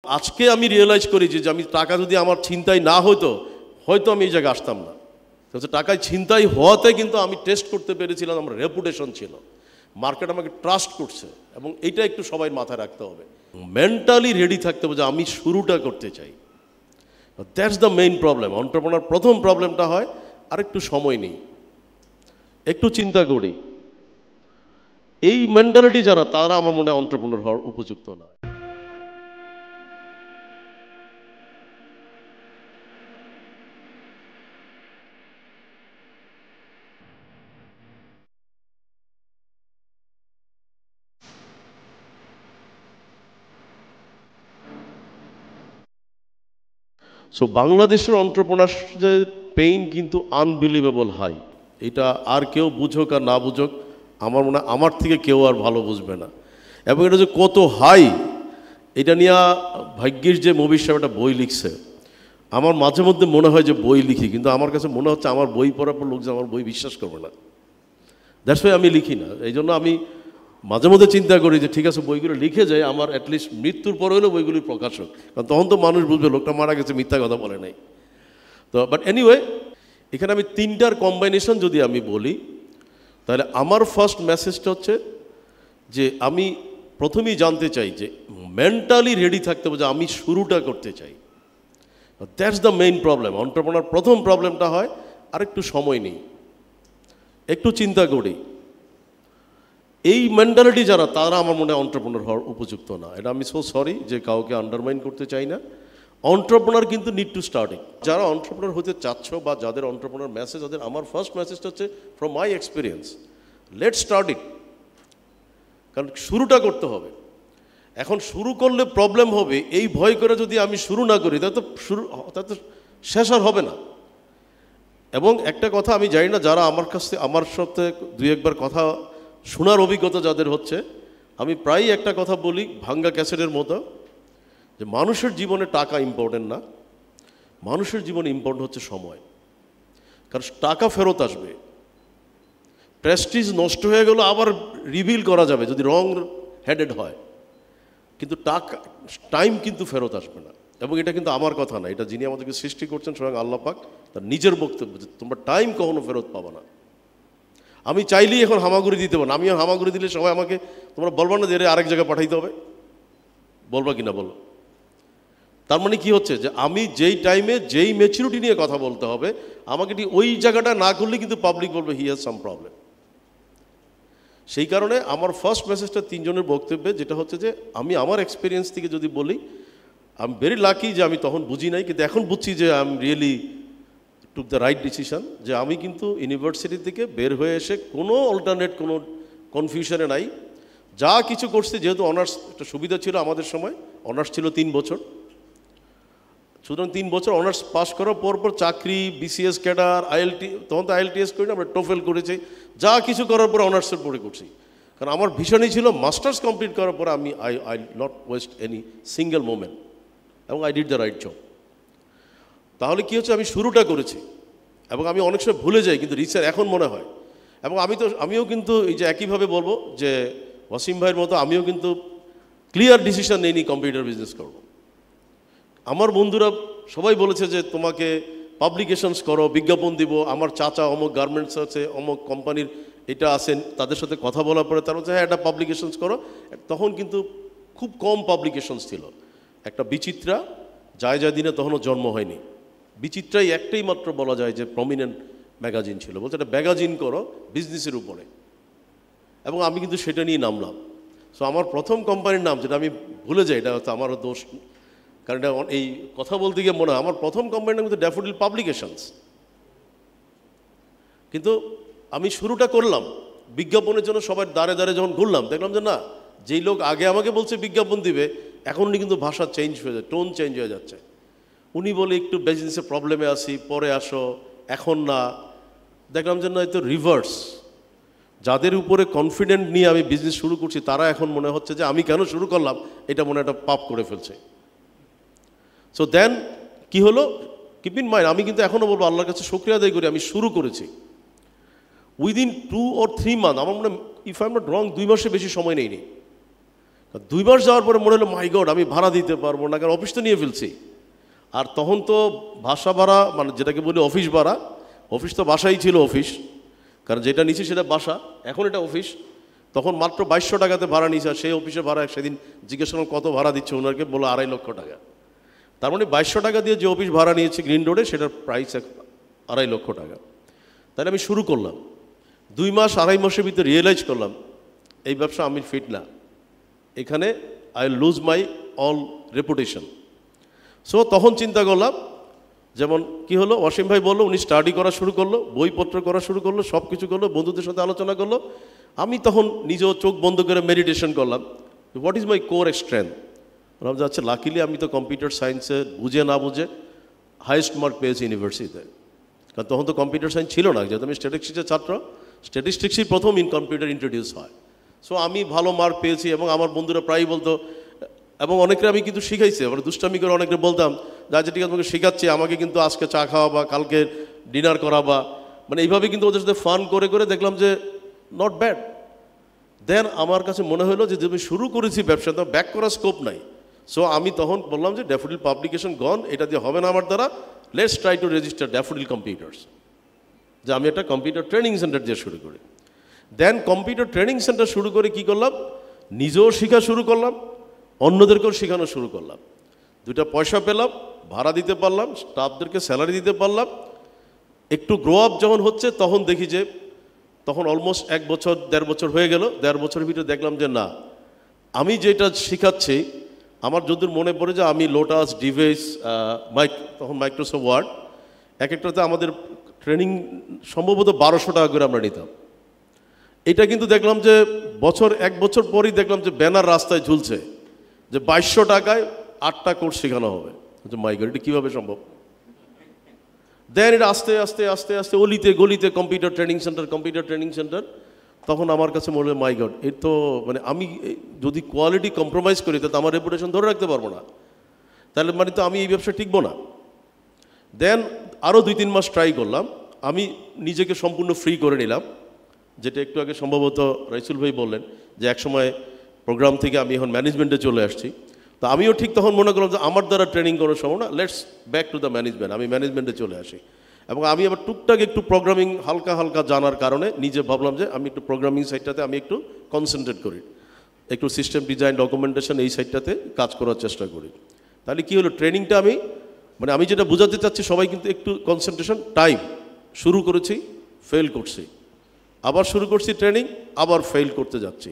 আজকে আমি রিয়েলাইজ করি যে আমি টাকা যদি আমার ছিনতাই না হতো হয়তো আমি এই জায়গায় আসতাম না। টাকায় ছিনতাই হওয়াতে কিন্তু আমি টেস্ট করতে পেরেছিলাম, আমার রেপুটেশন ছিল, মার্কেট আমাকে ট্রাস্ট করছে, এবং এইটা একটু সবাই মাথায় রাখতে হবে। মেন্টালি রেডি থাকতে হবে যে আমি শুরুটা করতে চাই। That's the main problem. Entrepreneur প্রথম প্রবলেমটা হয় আর একটু সময় নেই, একটু চিন্তা করি। এই মেন্টালিটি যারা, তারা আমার মনে হয় এন্টারপ্রেনার হওয়ার উপযুক্ত না। সো বাংলাদেশের এন্টারপ্রেনারদের পেইন কিন্তু আনবিলিভেবল হাই। এটা আর কেউ বুঝুক আর না বুঝুক, আমার মনে হয় আমার থেকে কেউ আর ভালো বুঝবে না। এবং এটা যে কত হাই, এটা নিয়ে ভাগ্যের যে মুভির সাহেব একটা বই লিখছে। আমার মাঝে মধ্যে মনে হয় যে বই লিখি, কিন্তু আমার কাছে মনে হচ্ছে আমার বই পড়ার পর লোকজন আমার বই বিশ্বাস করবে না। দ্যাটস ওয়াই আমি লিখি না। এই জন্য আমি মাঝে মধ্যে চিন্তা করি যে ঠিক আছে বইগুলো লিখে যায়, আমার অ্যাটলিস্ট মৃত্যুর পর হলেও বইগুলি প্রকাশ হোক, কারণ তখন তো মানুষ বুঝবে লোকটা মারা গেছে, মিথ্যা কথা বলে নাই। তো বাট এনিওয়ে, এখানে আমি তিনটার কম্বাইনেশন যদি আমি বলি, তাহলে আমার ফার্স্ট মেসেজটা হচ্ছে যে আমি প্রথমেই জানতে চাই যে মেন্টালি রেডি থাকতে হবে যে আমি শুরুটা করতে চাই। That's the main problem. Entrepreneur প্রথম প্রবলেমটা হয় আর একটু সময় নেই, একটু চিন্তা করি। এই মেন্টালিটি যারা, তারা আমার মনে হয় এন্টারপ্রেনার হওয়ার উপযুক্ত না। এটা আমি সো সরি যে কাউকে আন্ডারমাইন করতে চাই না। এন্টারপ্রেনার কিন্তু নিড টু স্টার্টিং। যারা এন্টারপ্রেনার হতে চাচ্ছ বা যাদের এন্টারপ্রেনার মেসেজ, তাদের আমার ফার্স্ট মেসেজটা হচ্ছে from my experience, let's start it. কারণ শুরুটা করতে হবে। এখন শুরু করলে প্রবলেম হবে, এই ভয় করে যদি আমি শুরু না করি তাহলে তো শেষ আর হবে না। এবং একটা কথা আমি জানি না, যারা আমার সাথে দুই একবার কথা শোনার অভিজ্ঞতা যাদের হচ্ছে, আমি প্রায়ই একটা কথা বলি ভাঙ্গা ক্যাসেটের মতো, যে মানুষের জীবনে টাকা ইম্পর্টেন্ট না, মানুষের জীবনে ইম্পর্টেন্ট হচ্ছে সময়। কারণ টাকা ফেরত আসবে, প্রেস্টিজ নষ্ট হয়ে গেল আবার রিভিল করা যাবে যদি রং হেডেড হয়, কিন্তু টাইম কিন্তু ফেরত আসবে না। এবং এটা কিন্তু আমার কথা না, এটা যিনি আমাদেরকে সৃষ্টি করছেন স্বয়ং আল্লাহ পাক তার নিজের বক্তব্য, যে তোমরা টাইম কখনো ফেরত পাবো না। আমি চাইলেই এখন হামাগুড়ি দিতে পারবো না। আমি হামাগুড়ি দিলে সবাই আমাকে, তোমরা বলবা না যে আরেক জায়গায় পাঠাইতে হবে, বলবা কিনা বলো? তার মানে কি হচ্ছে যে আমি যেই টাইমে যেই ম্যাচুরিটি নিয়ে কথা বলতে হবে, আমাকে ঠিক ওই জায়গাটা না করলে কিন্তু পাবলিক বলবে হি হ্যাজ সাম প্রবলেম। সেই কারণে আমার ফার্স্ট মেসেজটা তিনজনের বক্তব্যে, যেটা হচ্ছে যে আমি আমার এক্সপিরিয়েন্স থেকে যদি বলি, আই এম ভেরি লাকি যে আমি তখন বুঝি নাই, কিন্তু এখন বুঝছি যে I am really took the right decision. যে আমি কিন্তু ইউনিভার্সিটি থেকে বের হয়ে এসে কোনো অল্টারনেট কোনো কনফিউশনে নাই, যা কিছু করছি। যেহেতু অনার্স একটা সুবিধা ছিল আমাদের সময়, অনার্স ছিল 3 বছর, সুতরাং 3 বছর অনার্স পাস করার পর চাকরি, বিসিএস ক্যাডার, তখন তো আইএলটিএস করি না, আমরা টোফেল করেছি, যা কিছু করার পর অনার্সের পরে করছি। কারণ আমার ভীষণই ছিল মাস্টার্স কমপ্লিট করার পরে আমি I not waste any single moment, এবং I did the right job. তাহলে কি হচ্ছে, আমি শুরুটা করেছি, এবং আমি অনেক সময় ভুলে যাই, কিন্তু রিসার্চ এখন মনে হয়। এবং আমিও কিন্তু এই যে একইভাবে বলবো যে ওয়াসিম ভাইয়ের মতো আমিও কিন্তু ক্লিয়ার ডিসিশন নিইনি কম্পিউটার বিজনেস করব। আমার বন্ধুরা সবাই বলেছে যে তোমাকে পাবলিকেশনস করো, বিজ্ঞাপন দিব। আমার চাচা অমুক গার্মেন্টস আছে, অমুক কোম্পানির এটা আছেন, তাদের সাথে কথা বলার পরে তারা বলছে হ্যাঁ এটা পাবলিকেশনস করো। তখন কিন্তু খুব কম পাবলিকেশনস ছিল। একটা বিচিত্রা, যায় দিনে তখনও জন্ম হয়নি, বিচিত্রাই একটাই মাত্র বলা যায় যে প্রমিনেন্ট ম্যাগাজিন ছিল। বলছে একটা ম্যাগাজিন করো বিজনেসের উপরে, এবং আমি কিন্তু সেটা নিয়ে নামলাম। সো আমার প্রথম কোম্পানির নাম, যেটা আমি ভুলে যাই, এটা হয়তো আমারও দোষ, কারণ এটা এই কথা বলতে গিয়ে মনে হয় আমার প্রথম কোম্পানির নাম কিন্তু ড্যাফোডিল পাবলিকেশনস। কিন্তু আমি শুরুটা করলাম বিজ্ঞাপনের জন্য, সবার দ্বারে দ্বারে যখন ঘুরলাম, দেখলাম যে না, যেই লোক আগে আমাকে বলছে বিজ্ঞাপন দিবে, এখন কিন্তু ভাষা চেঞ্জ হয়ে যায়, টোন চেঞ্জ হয়ে যাচ্ছে। উনি বলে একটু বিজনেসে প্রবলেমে আসি, পরে আসো, এখন না। দেখলাম যে না, তো রিভার্স। যাদের উপরে কনফিডেন্ট নিয়ে আমি বিজনেস শুরু করছি, তারা এখন মনে হচ্ছে যে আমি কেন শুরু করলাম, এটা মনে একটা পাপ করে ফেলছে। সো দেন কি হলো, কিপ ইন মাইন্ড, আমি কিন্তু এখনও বলবো আল্লাহর কাছে শুকরিয়া আদায় করি, আমি শুরু করেছি উইদিন 2 or 3 মান্থ। আমার মনে, if I am not wrong, 2 মাসে বেশি সময় নেইনি। 2 মাস যাওয়ার পরে মনে হলো মাই গড আমি ভাড়া দিতে পারবো না, কারণ অফিস তো নিয়ে ফেলছি। আর তখন তো বাসা ভাড়া মানে যেটাকে বলি অফিস ভাড়া, অফিস তো বাসাই ছিল অফিস, কারণ যেটা নিয়েছি সেটা বাসা, এখন এটা অফিস। তখন মাত্র 2200 টাকাতে ভাড়া নিয়েছে, আর সেই অফিসে ভাড়া সেদিন জিজ্ঞেস করলাম কত ভাড়া দিচ্ছে ওনাকে, বললো 2.5 লক্ষ টাকা। তার মানে 2200 টাকা দিয়ে যে অফিস ভাড়া নিয়েছি গ্রিন রোডে, সেটার প্রাইস 2.5 লক্ষ টাকা। তাহলে আমি শুরু করলাম, 2 মাস 2.5 মাসের ভিতরে রিয়েলাইজ করলাম এই ব্যবসা আমি ফিট না, এখানে I loose my all reputation. So তখন চিন্তা করলাম, যেমন কি হলো, অসীম ভাই বললো উনি স্টাডি করা শুরু করলো, বইপত্র করা শুরু করলো, সব কিছু করলো, বন্ধুদের সাথে আলোচনা করলো। আমি তখন নিজেও চোখ বন্ধ করে মেডিটেশন করলাম, what is my core strength. বললাম যে আচ্ছা লাকিলি আমি তো কম্পিউটার সায়েন্সে বুঝে না বুঝে হাইয়েস্ট মার্ক পেয়েছি ইউনিভার্সিটিতে, কারণ তখন তো কম্পিউটার সায়েন্স ছিল না, যেহেতু আমি স্ট্যাটিস্টিক্সের ছাত্র, স্ট্যাটিস্টিক্সই প্রথম কম্পিউটার ইন্ট্রোডিউস হয়। সো আমি ভালো মার্ক পেয়েছি, এবং আমার বন্ধুরা প্রায়ই বলতো, এবং অনেকে আমি কিন্তু শিখাইছি, মানে দুষ্টামি করে অনেকে বলতাম যে আচ্ছা ঠিক আছে তোমাকে শেখাচ্ছি, আমাকে কিন্তু আজকে চা খাওয়া বা কালকে ডিনার করা বা মানে এইভাবে কিন্তু ওদের সাথে ফান করে করে দেখলাম যে নট ব্যাড। দেন আমার কাছে মনে হলো যে আমি শুরু করেছি ব্যবসা, তো ব্যাক করার স্কোপ নাই। সো আমি তখন বললাম যে ড্যাফোডিল পাবলিকেশন গন, এটা দিয়ে হবে না আমার দ্বারা, let's try to register daffodil computers, যে আমি একটা কম্পিউটার ট্রেনিং সেন্টার দিয়ে শুরু করি। দেন কম্পিউটার ট্রেনিং সেন্টার শুরু করে কি করলাম, নিজেও শেখা শুরু করলাম, অন্যদেরকেও শেখানো শুরু করলাম। 2টা পয়সা পেলাম, ভাড়া দিতে পারলাম, স্টাফদেরকে স্যালারি দিতে পারলাম। একটু গ্রো আপ যখন হচ্ছে তখন দেখি যে তখন অলমোস্ট 1 বছর 1.5 বছর হয়ে গেল। 1.5 বছরের ভিতরে দেখলাম যে না, আমি যেটা শেখাচ্ছি, আমার যদি মনে পড়ে যে আমি লোটাস, ডিভাইস, তখন মাইক্রোসফট ওয়ার্ড, এক একটাতে আমাদের ট্রেনিং সম্ভবত 1200 টাকা করে আমরা নিতাম। এটা কিন্তু দেখলাম যে 1 বছর পরই দেখলাম যে ব্যানার রাস্তায় ঝুলছে যে 2200 টাকায় 8টা কোর্স শেখানো হবে। মাই গড, এটা কীভাবে সম্ভব? দেন এটা আস্তে আস্তে আস্তে আস্তে অলিতে গলিতে কম্পিউটার ট্রেনিং সেন্টার। তখন আমার কাছে মনে হয় মাই গড, এর তো মানে আমি যদি কোয়ালিটি কম্প্রোমাইজ করি তাহলে আমার রেপুটেশন ধরে রাখতে পারবো না, তাহলে মানে তো আমি এই ব্যবসা টিকবো না। দেন আরও 2-3 মাস ট্রাই করলাম, আমি নিজেকে সম্পূর্ণ ফ্রি করে নিলাম, যেটা একটু আগে সম্ভবত রাইসুল ভাই বললেন যে একসময় প্রোগ্রাম থেকে আমি এখন ম্যানেজমেন্টে চলে আসছি। তো আমিও ঠিক তখন মনে করলাম যে আমার দ্বারা ট্রেনিং করার সময় না, let's back to the management, আমি ম্যানেজমেন্টে চলে আসি। এবং আমি আবার টুকটাক একটু প্রোগ্রামিং হালকা হালকা জানার কারণে নিজে ভাবলাম যে আমি একটু প্রোগ্রামিং সাইডটাতে আমি একটু কনসেন্ট্রেট করি, একটু সিস্টেম ডিজাইন, ডকুমেন্টেশন এই সাইডটাতে কাজ করার চেষ্টা করি। তাহলে কি হলো, ট্রেনিংটা আমি যেটা বোঝাতে চাচ্ছি, সবাই কিন্তু একটু কনসেন্ট্রেশন টাইম, শুরু করেছি, ফেল করছি, আবার শুরু করছি ট্রেনিং, আবার ফেল করতে যাচ্ছি,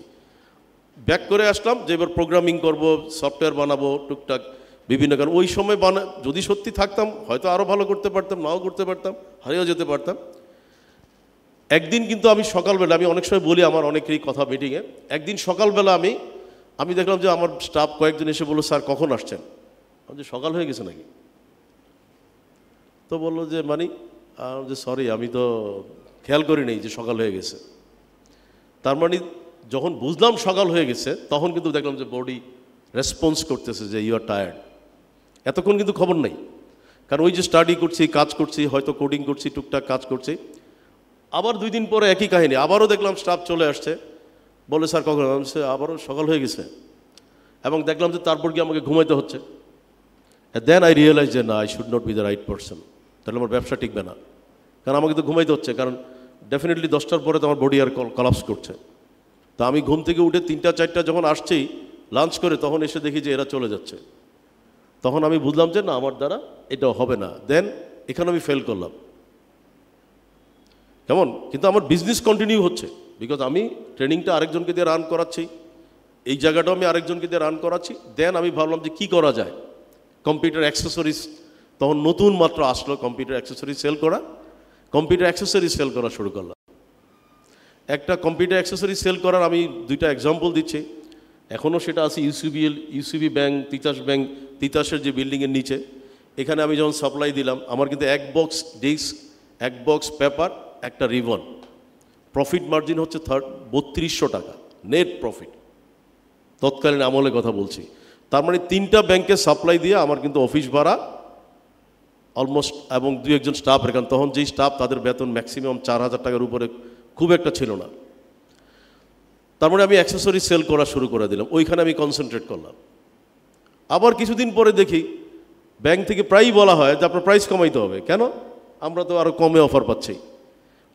ব্যাক করে আসলাম যে এবার প্রোগ্রামিং করব, সফটওয়্যার বানাবো টুকটাক বিভিন্ন, কারণ ওই সময় যদি সত্যি থাকতাম হয়তো আরও ভালো করতে পারতাম, নাও করতে পারতাম, হারিয়েও যেতে পারতাম। একদিন কিন্তু আমি সকালবেলা, আমি অনেক সময় বলি আমার অনেকেরই কথা মিটিংয়ে, একদিন সকালবেলা আমি দেখলাম যে আমার স্টাফ কয়েকজন এসে বললো স্যার কখন আসছেন? যে সকাল হয়ে গেছে নাকি? তো বললো যে যে সরি আমি তো খেয়াল করি নেই যে সকাল হয়ে গেছে। তার মানে যখন বুঝলাম সকাল হয়ে গেছে তখন কিন্তু দেখলাম যে বডি রেসপন্স করতেছে যে ইউ আর টায়ার্ড। এতক্ষণ কিন্তু খবর নেই, কারণ ওই যে স্টাডি করছি, কাজ করছি, হয়তো কোডিং করছি, টুকটাক কাজ করছি। আবার 2 দিন পরে একই কাহিনী, আবারও দেখলাম স্টাফ চলে আসছে, বলে স্যার কখন? আবারও সকাল হয়ে গেছে। এবং দেখলাম যে তারপর কি আমাকে ঘুমাইতে হচ্ছে। দেন আই রিয়েলাইজ যে না, I should not be the right person, তাহলে আমার ব্যবসা টিকবে না, কারণ আমাকে তো ঘুমাইতে হচ্ছে, কারণ ডেফিনেটলি 10টার পরে তো আমার বডি আর কলাপস করছে। তো আমি ঘুম থেকে উঠে 3টা-4টা যখন আসছি লাঞ্চ করে, তখন এসে দেখি যে এরা চলে যাচ্ছে। তখন আমি বুঝলাম যে না, আমার দ্বারা এটা হবে না। দেন এখানে আমি ফেল করলাম। কেমন? কিন্তু আমার বিজনেস কন্টিনিউ হচ্ছে, বিকজ আমি ট্রেনিংটা আরেকজনকে দিয়ে রান করাচ্ছি, এই জায়গাটাও আমি আরেকজনকে দিয়ে রান করাচ্ছি। দেন আমি ভাবলাম যে কী করা যায়, কম্পিউটার অ্যাক্সেসরিজ তখন নতুন মাত্র আসলো, কম্পিউটার অ্যাক্সেসরিজ সেল করা শুরু করলাম। একটা কম্পিউটার অ্যাক্সেসরিজ সেল করার আমি 2টা এক্সাম্পল দিচ্ছি, এখনও সেটা আছে ইউসিবি ব্যাংক, তিতাসের যে বিল্ডিংয়ের নিচে। এখানে আমি যখন সাপ্লাই দিলাম, আমার কিন্তু 1 বক্স ডিস্ক, 1 বক্স পেপার, একটা রিবন, প্রফিট মার্জিন হচ্ছে 3200 টাকা নেট প্রফিট, তৎকালীন আমলে কথা বলছি। তার মানে 3টা ব্যাংকে সাপ্লাই দিয়ে আমার কিন্তু অফিস ভাড়া অলমোস্ট, এবং 2-1 জন স্টাফের, কারণ তখন যেই স্টাফ তাদের বেতন ম্যাক্সিমাম 4000 টাকার উপরে খুব একটা ছিল না। তার মানে আমি অ্যাক্সেসরি সেল করা শুরু করে দিলাম, ওইখানে আমি কনসেন্ট্রেট করলাম। আবার কিছুদিন পরে দেখি ব্যাংক থেকে প্রায়ই বলা হয় যে আপনার প্রাইস কমাইতে হবে। কেন? আমরা তো আরও কমে অফার পাচ্ছি।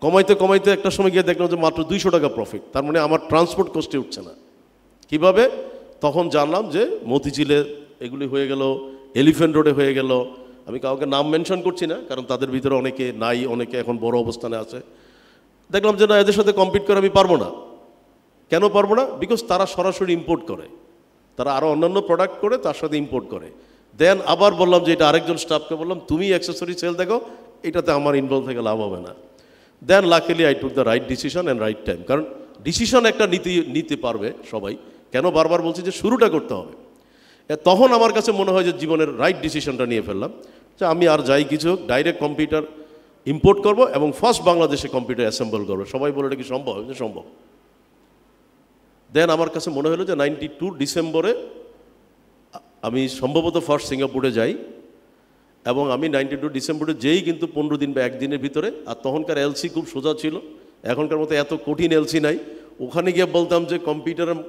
কমাইতে কমাইতে একটা সময় গিয়ে দেখলাম যে মাত্র 200 টাকা প্রফিট। তার মানে আমার ট্রান্সপোর্ট কস্টে উঠছে না। কিভাবে? তখন জানলাম যে মতিঝিলে এগুলি হয়ে গেল, এলিফ্যান্ট রোডে হয়ে গেল। আমি কাউকে নাম মেনশন করছি না, কারণ তাদের ভিতরে অনেকে নাই, অনেকে এখন বড় অবস্থানে আছে। দেখলাম যে না, এদের সাথে কম্পিট করে আমি পারবো না। কেন পারবো না? বিকজ তারা সরাসরি ইম্পোর্ট করে, তারা আরও অন্যান্য প্রোডাক্ট করে তার সাথে ইম্পোর্ট করে। দেন আবার বললাম যে এটা আরেকজন স্টাফকে বললাম, তুমি অ্যাক্সেসরি সেল দেখো, এটাতে আমার ইনভলভ থেকে লাভ হবে না। Then luckily I took the right decision and right time. কারণ ডিসিশন একটা নিতে পারবে সবাই। কেন বারবার বলছি যে শুরুটা করতে হবে। তখন আমার কাছে মনে হয় যে জীবনের রাইট ডিসিশনটা নিয়ে ফেললাম যে আমি আর যাই কিছু ডাইরেক্ট কম্পিউটার ইম্পোর্ট করব এবং ফার্স্ট বাংলাদেশে কম্পিউটার অ্যাসেম্বল করবো। সবাই বলে এটা কি সম্ভব? যে সম্ভব। দেন আমার কাছে মনে হলো যে 92 ডিসেম্বরে আমি সম্ভবত ফার্স্ট সিঙ্গাপুরে যাই, এবং আমি 92 ডিসেম্বরে যেই কিন্তু 15 দিন বা একদিনের ভিতরে। আর তখনকার এলসি খুব সোজা ছিল, এখনকার মতো এত কঠিন এলসি নাই। ওখানে গিয়ে বলতাম যে কম্পিউটারের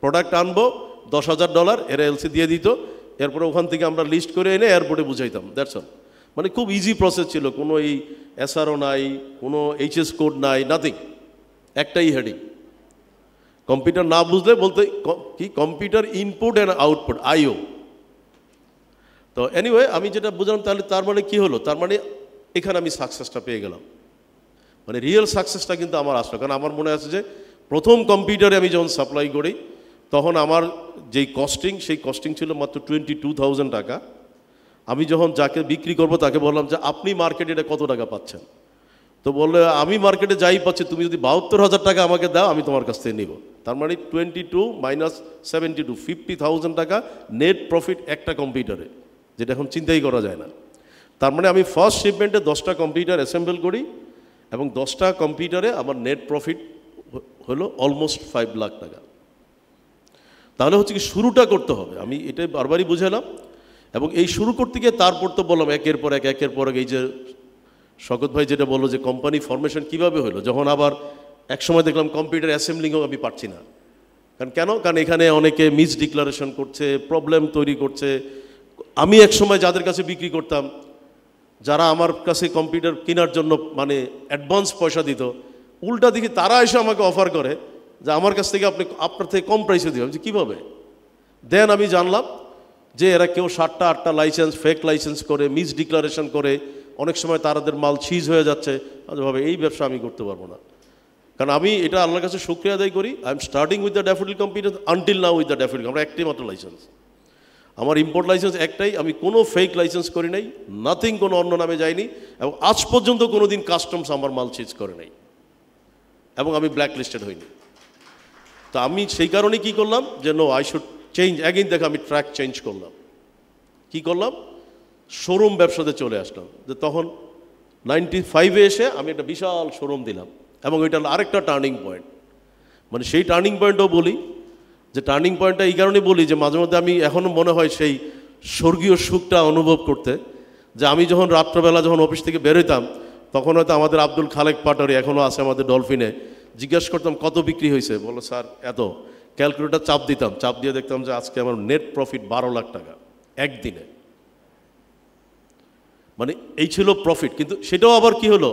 প্রোডাক্ট আনবো $10,000, এরা এলসি দিয়ে দিত। এরপরে ওখান থেকে আমরা লিস্ট করে এনে এয়ারপোর্টে বুঝাইতাম। That's all. মানে খুব ইজি প্রসেস ছিল, কোনো এই এসআরও নাই, কোনো এইচএস কোড নাই, নাথিং। একটাই হেডিং। কম্পিউটার না বুঝলে বলতে কি কম্পিউটার ইনপুট অ্যান্ড আউটপুট, আইও। তো এনিওয়ে আমি যেটা বুঝলাম, তাহলে তার মানে কি হলো? তার মানে এখানে আমি সাকসেসটা পেয়ে গেলাম। মানে রিয়েল সাকসেসটা কিন্তু আমার আসলো। কারণ আমার মনে আছে যে প্রথম কম্পিউটারে আমি যখন সাপ্লাই করি, তখন আমার যেই কস্টিং, সেই কস্টিং ছিল মাত্র 22,000 টাকা। আমি যখন যাকে বিক্রি করব তাকে বললাম যে আপনি মার্কেটে এটা কত টাকা পাচ্ছেন? তো বললে আমি মার্কেটে যাই পাচ্ছি, তুমি যদি 72,000 টাকা আমাকে দাও আমি তোমার কাছ থেকে নিব। তার মানে 22 মাইনাস 72, 50,000 টাকা নেট প্রফিট একটা কম্পিউটারে, যেটা এখন চিন্তাই করা যায় না। তার মানে আমি ফার্স্ট শিপমেন্টে 10টা কম্পিউটার অ্যাসেম্বল করি এবং 10টা কম্পিউটারে আমার নেট প্রফিট হলো অলমোস্ট 5 লাখ টাকা। তাহলে হচ্ছে কি শুরুটা করতে হবে, আমি এটাই বারবারই বুঝালাম। এবং এই শুরু করতে গিয়ে তারপর তো বললাম একের পর এক একের পর এক। এই যে শকত ভাই যেটা বললো যে কোম্পানি ফরমেশন কীভাবে হলো, যখন আবার এক সময় দেখলাম কম্পিউটার অ্যাসেম্বলিংও আমি পারছি না। কারণ এখানে অনেকে মিস ডিক্লারেশন করছে, প্রবলেম তৈরি করছে। আমি এক সময় যাদের কাছে বিক্রি করতাম, যারা আমার কাছে কম্পিউটার কেনার জন্য মানে অ্যাডভান্স পয়সা দিত, উল্টা দেখি তারা এসে আমাকে অফার করে যে আমার কাছ থেকে আপনার থেকে কম প্রাইসে দিও। যে কীভাবে? দেন আমি জানলাম যে এরা কেউ 7টা 8টা লাইসেন্স, ফেক লাইসেন্স করে, মিস ডিক্লারেশন করে, অনেক সময় তাদের মাল সিজ হয়ে যাচ্ছে। ভাবে এই ব্যবসা আমি করতে পারবো না। কারণ আমি এটা আল্লাহর কাছে শুকরিয়া আদায় করি, I am starting with the daffodil computer until now with the daffodil. আমরা একটাই মাত্র লাইসেন্স, আমার ইম্পোর্ট লাইসেন্স একটাই। আমি কোনো ফেক লাইসেন্স করি নাই, নাথিং, কোনো অন্য নামে যাইনি, এবং আজ পর্যন্ত কোনো দিন কাস্টমস আমার মাল সিজ করে নাই, এবং আমি ব্ল্যাক লিস্টেড হইনি। তো আমি সেই কারণে কি করলাম যে no, I should change again. দেখো আমি ট্র্যাক চেঞ্জ করলাম। কি করলাম? শোরুম ব্যবসাতে চলে আসলাম। যে তখন 95-এ এসে আমি একটা বিশাল শোরুম দিলাম, এবং ওইটা আরেকটা টার্নিং পয়েন্ট। মানে সেই টার্নিং পয়েন্টও বলি, যে টার্নিং পয়েন্টটা এই কারণে বলি যে মাঝে মধ্যে আমি এখনও মনে হয় সেই স্বর্গীয় সুখটা অনুভব করতে, যে আমি যখন রাত্রবেলা যখন অফিস থেকে বেরোতাম, তখন হয়তো আমাদের আব্দুল খালেক পাটোয়ারি এখনও আছে আমাদের ডলফিনে, জিজ্ঞেস করতাম কত বিক্রি হয়েছে, বলো স্যার এত। ক্যালকুলেটার চাপ দিতাম, চাপ দিয়ে দেখতাম যে আজকে আমার নেট প্রফিট 12 লাখ টাকা একদিনে। মানে এই ছিল প্রফিট। কিন্তু সেটাও আবার কি হলো,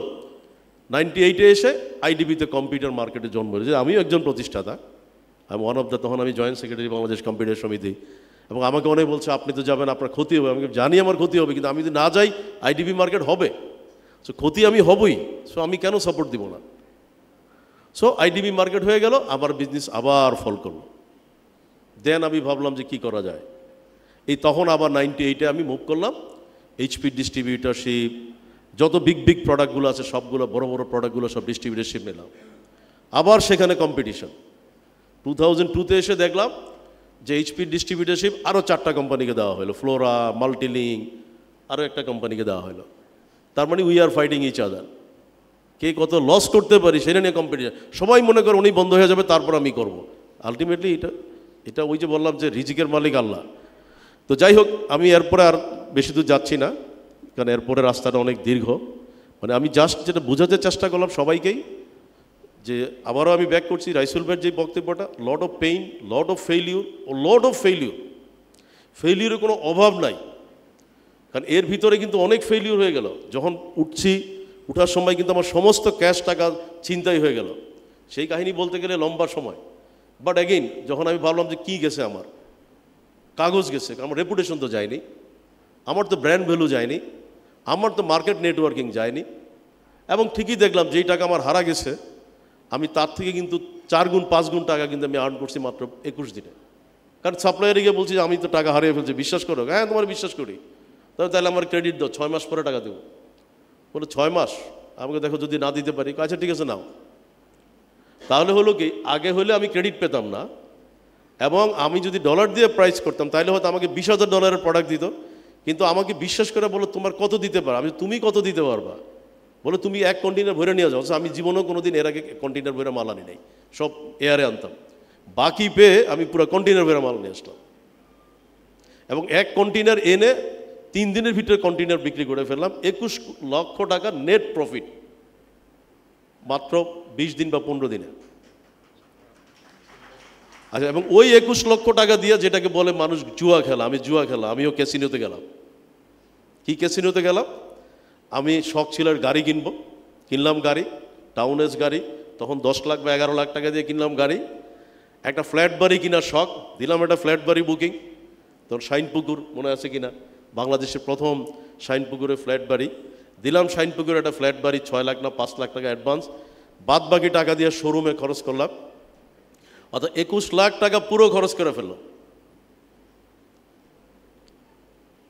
98-এ এসে আইডিবিতে কম্পিউটার মার্কেটে জন্ম হয়েছে। আমিও একজন প্রতিষ্ঠাতা, আমি ওয়ান অফ দ্য, তখন আমি জয়েন্ট সেক্রেটারি বাংলাদেশ কম্পিউটার সমিতি। এবং আমাকে অনেক বলছে আপনি তো যাবেন, আপনার ক্ষতি হবে। আমি জানি আমার ক্ষতি হবে, কিন্তু আমি যদি না যাই আইডিবি মার্কেট হবে। সো ক্ষতি আমি হবই, সো আমি কেন সাপোর্ট দিব না? সো আইডিবি মার্কেট হয়ে গেল, আমার বিজনেস আবার ফল করলো। দেন আমি ভাবলাম যে কি করা যায়। এই তখন আবার 98-এ আমি মুভ করলাম এইচপি ডিস্ট্রিবিউটারশিপ, যত বিগ বিগ প্রোডাক্টগুলো আছে সবগুলো, বড় বড় প্রোডাক্টগুলো সব ডিস্ট্রিবিউটারশিপ নিলাম। আবার সেখানে কম্পিটিশন। 2002-তে এসে দেখলাম যে এইচপি ডিস্ট্রিবিউটারশিপ আরও 4টা কোম্পানিকে দেওয়া হলো, ফ্লোরা, মাল্টিলিঙ্ক, আরও একটা কোম্পানিকে দেওয়া হলো। তার মানে we are fighting each other, কে কত লস করতে পারি সেটা নিয়ে কম্পিটিশন। সবাই মনে করে উনি বন্ধ হয়ে যাবে তারপর আমি করব। আলটিমেটলি এটা ওই যে বললাম যে রিজিকের মালিক আল্লাহ। তো যাই হোক, আমি এরপরে আর বেশি দূর যাচ্ছি না, কারণ এরপরে রাস্তাটা অনেক দীর্ঘ। মানে আমি জাস্ট যেটা বোঝাতে চেষ্টা করলাম সবাইকেই, যে আবারও আমি ব্যাক করছি রাইসুল ভাইয়ের যে বক্তব্যটা, lot of pain, lot of failure ও লট অফ ফেইলিউর। ফেইলিউরের কোনো অভাব নাই, কারণ এর ভিতরে কিন্তু অনেক ফেইলিউর হয়ে গেল। যখন উঠছি, উঠার সময় কিন্তু আমার সমস্ত ক্যাশ টাকা ছিনতাই হয়ে গেল। সেই কাহিনী বলতে গেলে লম্বা সময়। বাট অ্যাগেইন যখন আমি ভাবলাম যে কী গেছে, আমার কাগজ গেছে, আমার রেপুটেশন তো যায়নি, আমার তো ব্র্যান্ড ভ্যালু যায়নি, আমার তো মার্কেট নেটওয়ার্কিং যায়নি, এবং ঠিকই দেখলাম যেই টাকা আমার হারা গেছে আমি তার থেকে কিন্তু 4 গুণ 5 গুণ টাকা কিন্তু আমি আর্ন করছি মাত্র 21 দিনে। কারণ সাপ্লায়ারে গিয়ে বলছি যে আমি তো টাকা হারিয়ে ফেলছি, বিশ্বাস করো। হ্যাঁ তোমার বিশ্বাস করি, তাহলে আমার ক্রেডিট দাও, 6 মাস পরে টাকা দেবো। বলে 6 মাস? আমাকে দেখো যদি না দিতে পারি, আচ্ছা ঠিক আছে নাও। তাহলে হলো কি, আগে হলে আমি ক্রেডিট পেতাম না, এবং আমি যদি ডলার দিয়ে প্রাইস করতাম তাহলে হয়তো আমাকে $20,000 প্রোডাক্ট দিত, কিন্তু আমাকে বিশ্বাস করে বলো তোমার কত দিতে পারো, আমি তুমি কত দিতে পারবা, বলে তুমি 1 কন্টেনার ভরে নিয়ে যাও। আমি জীবনেও কোনো দিন এর আগে কন্টেনার ভরে মাল আনি নাই, সব এয়ারে আনতাম। বাকি পেয়ে আমি পুরো কন্টেনার ভরে মাল নিয়ে আসলাম, এবং 1 কন্টেনার এনে 3 দিনের ভিতরে কন্টেনার বিক্রি করে ফেললাম। 21 লক্ষ টাকা নেট প্রফিট মাত্র 20 দিন বা 15 দিনে। আচ্ছা, এবং ওই 21 লক্ষ টাকা দিয়ে যেটাকে বলে মানুষ জুয়া খেলা, আমি জুয়া খেলা, আমিও ক্যাসিনোতে গেলাম। কি ক্যাসিনোতে গেলাম? আমি শখ ছিল গাড়ি কিনবো, কিনলাম গাড়ি, টাউন এস গাড়ি, তখন 10 লাখ বা 11 লাখ টাকা দিয়ে কিনলাম গাড়ি। একটা ফ্ল্যাট বাড়ি কেনার শখ, দিলাম একটা ফ্ল্যাট বাড়ি বুকিং। তোর শাইনপুকুর মনে আছে কিনা, বাংলাদেশের প্রথম শাইনপুকুরে ফ্ল্যাট বাড়ি দিলাম। শাইনপুকুরে একটা ফ্ল্যাট বাড়ি 6 লাখ না 5 লাখ টাকা অ্যাডভান্স, বাদ বাকি টাকা দিয়ে শোরুমে খরচ করলাম। অর্থাৎ 21 লাখ টাকা পুরো খরচ করে ফেললো,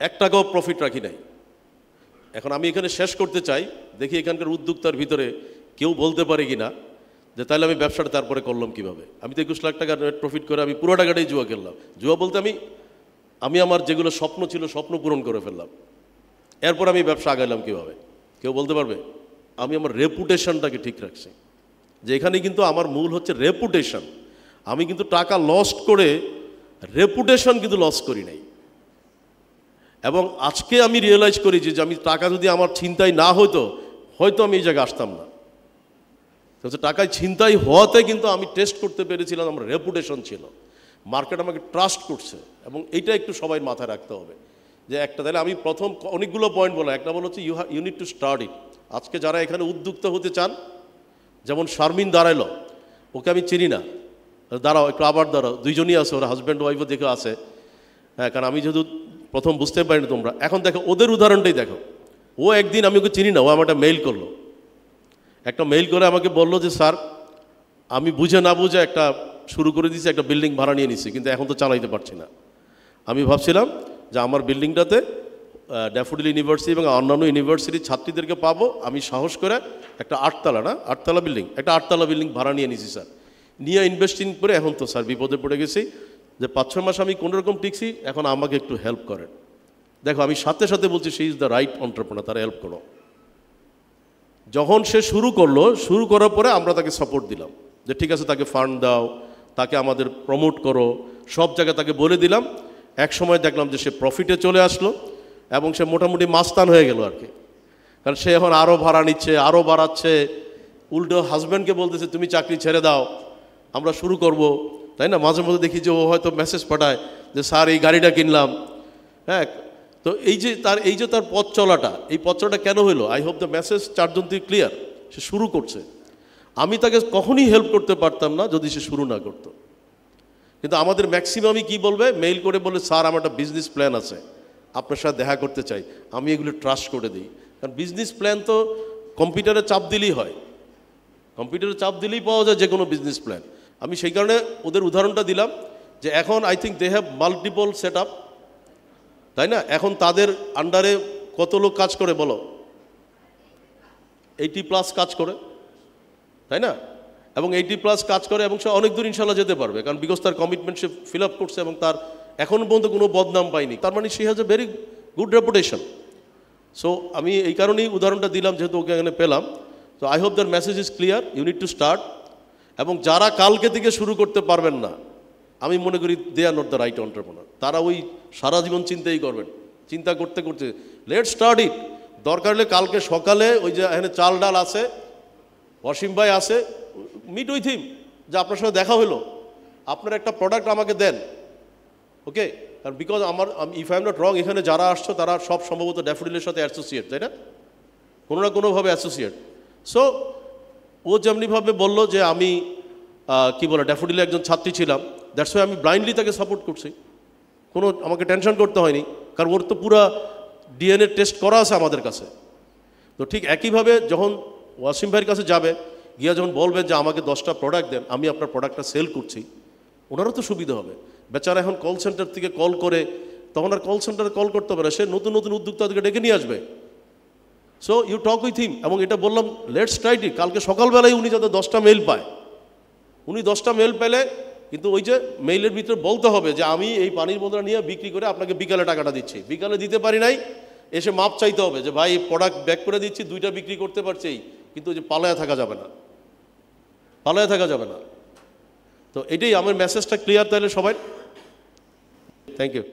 1 টাকাও প্রফিট রাখি নাই। এখন আমি এখানে শেষ করতে চাই, দেখি এখানকার উদ্যোক্তার ভিতরে কেউ বলতে পারে কিনা যে তাহলে আমি ব্যবসাটা তারপরে করলাম কিভাবে। আমি তো 21 লাখ টাকা নেট প্রফিট করে আমি পুরো টাকাটাই জুয়া খেললাম। জুয়া বলতে আমি আমার যেগুলো স্বপ্ন ছিল স্বপ্ন পূরণ করে ফেললাম। এরপর আমি ব্যবসা আগাইলাম কিভাবে, কেউ বলতে পারবে? আমি আমার রেপুটেশনটাকে ঠিক রাখছি, যে এখানে কিন্তু আমার মূল হচ্ছে রেপুটেশন। আমি কিন্তু টাকা লস করে রেপুটেশন কিন্তু লস করি নাই। এবং আজকে আমি রিয়েলাইজ করি যে আমি টাকা যদি আমার ছিনতাই না হতো, হয়তো আমি এই জায়গায় আসতাম না। টাকায় ছিনতাই হওয়াতে কিন্তু আমি টেস্ট করতে পেরেছিলাম আমার রেপুটেশন ছিল, মার্কেট আমাকে ট্রাস্ট করছে। এবং এইটা একটু সবাই মাথায় রাখতে হবে যে একটা, তাহলে আমি প্রথম অনেকগুলো পয়েন্ট বলা, একটা বলা হচ্ছে you need to start it. আজকে যারা এখানে উদ্যোক্তা হতে চান, যেমন শারমিন দাঁড়াইলো, ওকে আমি চিনি না, দাঁড়াও একটু আবার দাঁড়াও, দুইজনই আছে, ওরা হাজব্যান্ড ওয়াইফও দেখে আছে। হ্যাঁ, কারণ আমি যেহেতু প্রথম বুঝতে পারিনি তোমরা, এখন দেখো ওদের উদাহরণটাই দেখো। ও একদিন, আমি ওকে চিনি না, ও আমার একটা মেইল করলো, একটা মেইল করে আমাকে বললো যে স্যার আমি বুঝে না বুঝে একটা শুরু করে দিয়েছি, একটা বিল্ডিং ভাড়া নিয়ে নিচ্ছি, কিন্তু এখন তো চালাইতে পারছি না। আমি ভাবছিলাম যে আমার বিল্ডিংটাতে ড্যাফোডিল ইউনিভার্সিটি এবং অন্যান্য ইউনিভার্সিটির ছাত্রীদেরকে পাবো, আমি সাহস করে একটা 8তলা বিল্ডিং, একটা 8তলা বিল্ডিং ভাড়া নিয়ে নিয়েছি স্যার। নিয়ে ইনভেস্টিং করে এখন তো স্যার বিপদে পড়ে গেছি, যে 5-6 মাস আমি কোনোরকম টিকছি, এখন আমাকে একটু হেল্প করেন। দেখো, আমি সাথে সাথে বলছি she is the right entrepreneur, তারা হেল্প করো। যখন সে শুরু করলো, শুরু করার পরে আমরা তাকে সাপোর্ট দিলাম যে ঠিক আছে, তাকে ফান্ড দাও, তাকে আমাদের প্রমোট করো, সব জায়গায় তাকে বলে দিলাম। এক সময় দেখলাম যে সে প্রফিটে চলে আসলো, এবং সে মোটামুটি মাস্তান হয়ে গেল আর কি। কারণ সে এখন আরও ভাড়া নিচ্ছে, আরও বাড়াচ্ছে, উল্টো হাজব্যান্ডকে বলতেছে তুমি চাকরি ছেড়ে দাও, আমরা শুরু করব, তাই না? মাঝে মধ্যে দেখি যে ও হয়তো মেসেজ পাঠায় যে স্যার এই গাড়িটা কিনলাম। হ্যাঁ, তো এই যে তার পথ চলাটা, এই পথ চলাটা কেন হলো? আই হোপ দ্য মেসেজ 4 জন থেকে ক্লিয়ার। সে শুরু করছে, আমি তাকে কখনই হেল্প করতে পারতাম না যদি সে শুরু না করতো। কিন্তু আমাদের ম্যাক্সিমামই কি বলবে, মেইল করে বলে স্যার আমার একটা বিজনেস প্ল্যান আছে, আপনার সাথে দেখা করতে চাই। আমি এগুলো ট্রাস্ট করে দিই, কারণ বিজনেস প্ল্যান তো কম্পিউটারে চাপ দিলেই হয়, কম্পিউটারে চাপ দিলেই পাওয়া যায় যে কোনো বিজনেস প্ল্যান। আমি সেই কারণে ওদের উদাহরণটা দিলাম যে এখন I think they have multiple set up, তাই না? এখন তাদের আন্ডারে কত লোক কাজ করে বলো? 80+ কাজ করে, তাই না? এবং 80+ কাজ করে, এবং সে অনেক দূর ইনশাল্লাহ যেতে পারবে, কারণ বিকজ তার কমিটমেন্ট সে ফিল আপ করছে, এবং তার এখন পর্যন্ত কোনো বদনাম পাইনি। তার মানে she has a very good reputation. So আমি এই কারণেই উদাহরণটা দিলাম, যেহেতু ওকে এখানে পেলাম। তো I hope their message is clear, you need to start. এবং যারা কালকে থেকে শুরু করতে পারবেন না, আমি মনে করি they are not the right entrepreneur. তারা ওই সারা জীবন চিন্তাই করবেন, চিন্তা করতে করতে লেট স্টার্ট ইট। দরকার হলে কালকে সকালে ওই যে এখানে চাল ডাল আছে, অসীম ভাই আছে, মিট উইথ হিম, যে আপনার সাথে দেখা হলো, আপনার একটা প্রোডাক্ট আমাকে দেন, ওকে? কারণ বিকজ আমার, if I am not wrong, এখানে যারা আসছো তারা সব সম্ভবত ড্যাফোডিলের সাথে অ্যাসোসিয়েট, তাই না? কোনো না কোনোভাবে অ্যাসোসিয়েট। সো ও যেমনিভাবে বললো যে আমি কি বলে ড্যাফোডিলে একজন ছাত্রী ছিলাম, দ্যাটস ওয়াই আমি ব্লাইন্ডলি তাকে সাপোর্ট করছি, কোনো আমাকে টেনশন করতে হয়নি, কারণ ওর তো পুরো ডিএনএ টেস্ট করা আছে আমাদের কাছে। তো ঠিক একইভাবে যখন ওয়াসিম ভাইয়ের কাছে যাবে, গিয়া যখন বলবেন যে আমাকে 10টা প্রোডাক্ট দেন, আমি আপনার প্রোডাক্টটা সেল করছি, ওনারও তো সুবিধা হবে। বেচারা এখন কল সেন্টার থেকে কল করে, তখন আর কল সেন্টারে কল করতে পারে, সে নতুন নতুন উদ্যোক্তাদেরকে ডেকে নিয়ে আসবে। So you talk with him, এবং এটা বললাম লেটস ট্রাই ইট। কালকে সকালবেলায় উনি যাতে 10টা মেল পায়, উনি 10টা মেল পেলে, কিন্তু ওই যে মেইলের ভিতরে বলতে হবে যে আমি এই পানির বোতলটা নিয়ে বিক্রি করে আপনাকে বিকালে টাকাটা দিচ্ছি, বিকালে দিতে পারি নাই, এসে মাপ চাইতে হবে যে ভাই প্রোডাক্ট ব্যাক করে দিচ্ছি, 2টা বিক্রি করতে পারছি, কিন্তু ওই যে পালায়া থাকা যাবে না, পালায়া থাকা যাবে না। তো এটাই আমার মেসেজটা ক্লিয়ার তাহলে সবাই। Thank you.